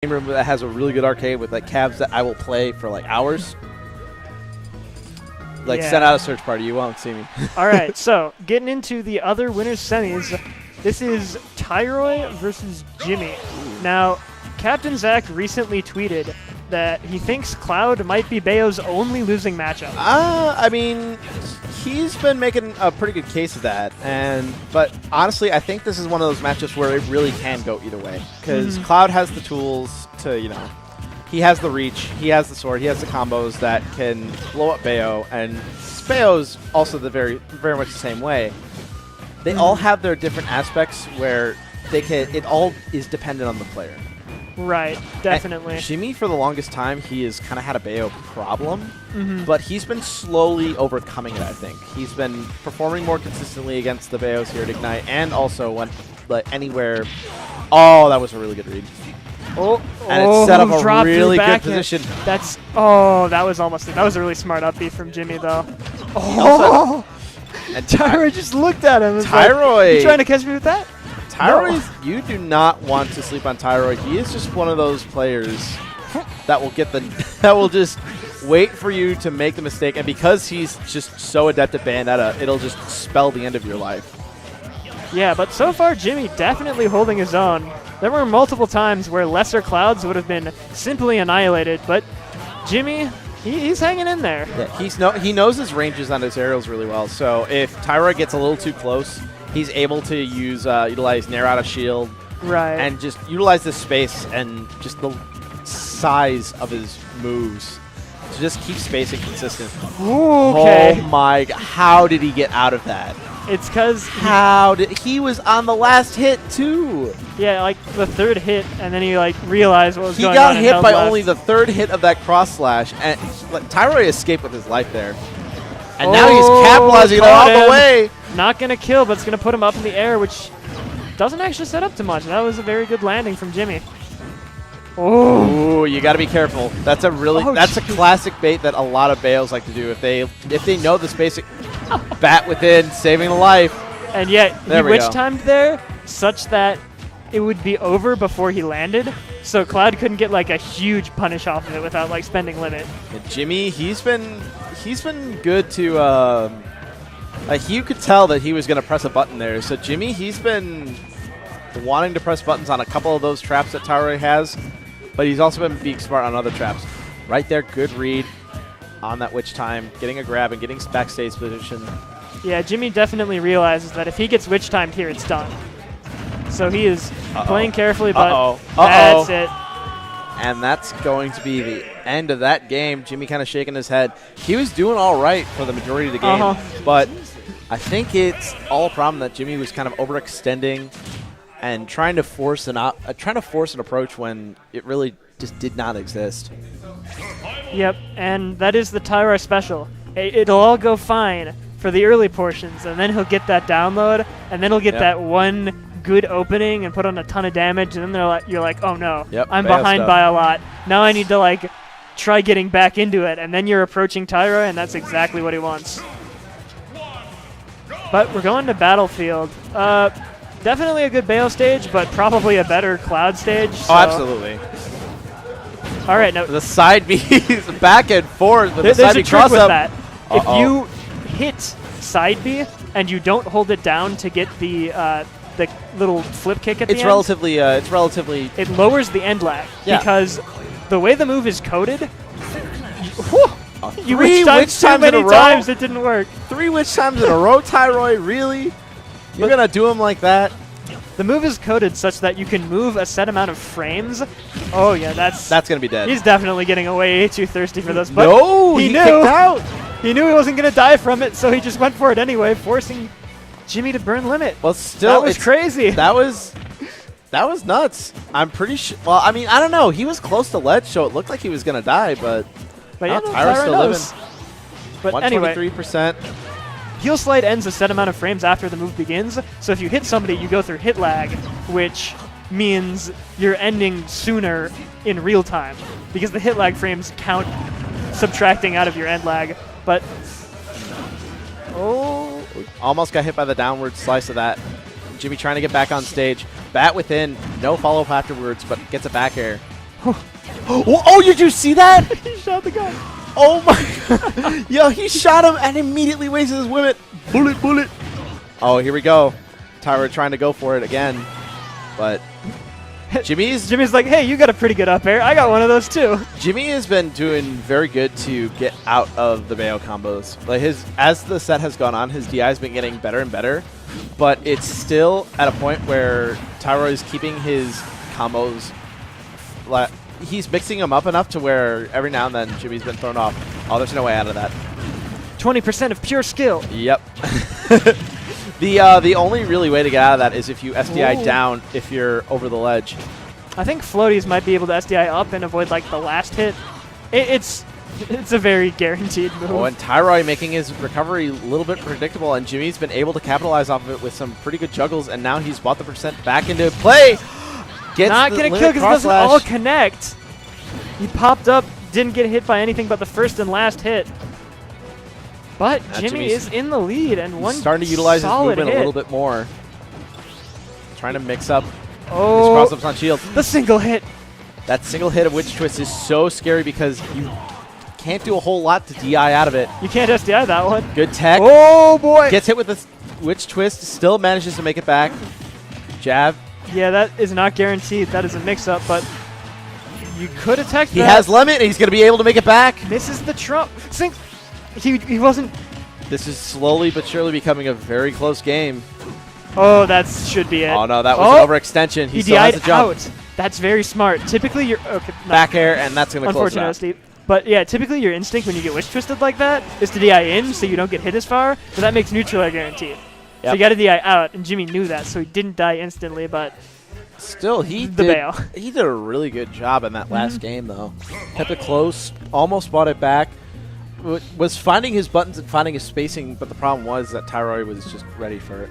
room that has a really good arcade with like cabs that I will play for like hours. Like send out a search party, you won't see me. All right, so getting into the other winners semis, this is Tyroy versus Jimmy. Now, Captain Zach recently tweeted that he thinks Cloud might be Bayo's only losing matchup. I mean, he's been making a pretty good case of that, but honestly, I think this is one of those matchups where it really can go either way because Cloud has the tools to, he has the reach, he has the sword, he has the combos that can blow up Bayo, and Bayo's also very much the same way. They all have their different aspects where it all is dependent on the player. Right, definitely. And Jimmy, for the longest time, he has kind of had a Bayo problem, but he's been slowly overcoming it, I think. He's been performing more consistently against the Bayos here at Ignite, and also went anywhere. Oh, that was a really good read. And it set up a really good position. That was a really smart up B from Jimmy, though. Oh! And Tyroy just looked at him. Tyroy! You trying to catch me with that? Tyroy, you do not want to sleep on Tyroy. He is just one of those players that will just wait for you to make the mistake, and because he's just so adept at Bayonetta, it'll just spell the end of your life. Yeah, but so far Jimmy definitely holding his own. There were multiple times where lesser Clouds would have been simply annihilated, but Jimmy, he's hanging in there. Yeah, he knows his ranges on his aerials really well, so if Tyroy gets a little too close, he's able to utilize Nair out of shield, and just utilize the space and just the size of his moves to just keep spacing consistent. Ooh, okay. Oh my God, how did he get out of that? It's because he was on the last hit too. Yeah, like the third hit, and then he realized what was going on. He got hit by only the third hit of that cross slash, and Tyroy escaped with his life there. And now he's capitalizing all the way. Not going to kill, but it's going to put him up in the air, which doesn't actually set up too much. That was a very good landing from Jimmy. Ooh, you got to be careful. That's a classic bait that a lot of Bayos like to do if they know this basic bat within saving a life. And yet he witch-timed there such that it would be over before he landed, so Cloud couldn't get a huge punish off of it without spending limit. And Jimmy, he's been good to you could tell that he was going to press a button there. So Jimmy, he's been wanting to press buttons on a couple of those traps that Tyroy has, but he's also been being smart on other traps. Right there, good read on that witch time, getting a grab and getting backstage position. Yeah, Jimmy definitely realizes that if he gets witch timed here, it's done. So he is playing carefully, but that's it. And that's going to be the end of that game. Jimmy kind of shaking his head. He was doing all right for the majority of the game, but I think it's all a problem that Jimmy was kind of overextending and trying to force an approach when it really just did not exist. Yep, and that is the Tyroy special. It'll all go fine for the early portions, and then he'll get that download, and then he'll get that one good opening and put on a ton of damage, and then you're like, oh no, I'm behind by a lot. Now I need to try getting back into it, and then you're approaching Tyroy, and that's exactly what he wants. But we're going to Battlefield. Definitely a good Bayo stage, but probably a better Cloud stage. So. Oh, absolutely. All right, now the side Bs back and forth. With there's a trick with that. If you hit side B and you don't hold it down to get the little flip kick at the end, it lowers the end lag because the way the move is coded, you witch timed so many times it didn't work. 3 witch times in a row, Tyroy, really? You're going to do him like that? The move is coded such that you can move a set amount of frames. Oh, yeah, that's going to be dead. He's definitely getting way too thirsty for this. But no, he kicked out. He knew he wasn't going to die from it, so he just went for it anyway, forcing Jimmy to burn limit. Well, still, that was crazy. That was nuts. I'm pretty sure. Well, I mean, I don't know. He was close to ledge, so it looked like he was going to die, but yeah, Tyro's still living. But anyway, 123%. Heal Slide ends a set amount of frames after the move begins, so if you hit somebody, you go through hit lag, which means you're ending sooner in real time, because the hit lag frames count subtracting out of your end lag. But almost got hit by the downward slice of that. Jimmy trying to get back on stage. Bat within, no follow-up afterwards, but gets a back air. Oh, did you see that? He shot the gun. Oh my god. Yo, he shot him and immediately wasted his whip. Bullet. Oh, here we go. Tyroy trying to go for it again. But Jimmy's like, hey, you got a pretty good up air. I got one of those too. Jimmy has been doing very good to get out of the Bayo combos. Like as the set has gone on, his DI has been getting better and better. But it's still at a point where Tyroy is keeping his combos. He's mixing them up enough to where every now and then Jimmy's been thrown off. Oh, there's no way out of that. 20% of pure skill. Yep. The only really way to get out of that is if you SDI down if you're over the ledge. I think floaties might be able to SDI up and avoid like the last hit. It's a very guaranteed move. Oh, and Tyroy making his recovery a little bit predictable, and Jimmy's been able to capitalize off of it with some pretty good juggles, and now he's brought the percent back into play. Gets Not gonna kill because it doesn't all connect. He popped up, didn't get hit by anything but the first and last hit. But Jimmy is in the lead, and one starting to utilize his movement hit. a little bit more. Trying to mix up his Oh, cross-ups on shield. the single hit. That single hit of Witch Twist is so scary because you can't do a whole lot to DI out of it. You can't SDI that one. Good tech. Oh, boy. Gets hit with the Witch Twist, still manages to make it back. Jab. Yeah, that is not guaranteed. That is a mix-up, but you could attack that. He has limit, and he's going to be able to make it back. Misses the trump. Sink. He wasn't. This is slowly but surely becoming a very close game. Oh, that should be it. Oh, no, that was an overextension. He still has DI'd a jump. out. That's very smart. Typically, you're... Okay, back air, and that's going to close it out. Unfortunately. But yeah, typically your instinct when you get Witch Twisted like that is to DI in so you don't get hit as far, but that makes neutral air guaranteed. So you got to DI out, and Jimmy knew that, so he didn't die instantly, but... Still, he did a really good job in that last game, though. Kept it close, almost brought it back. Was finding his buttons and finding his spacing, but the problem was that Tyroy was just ready for it.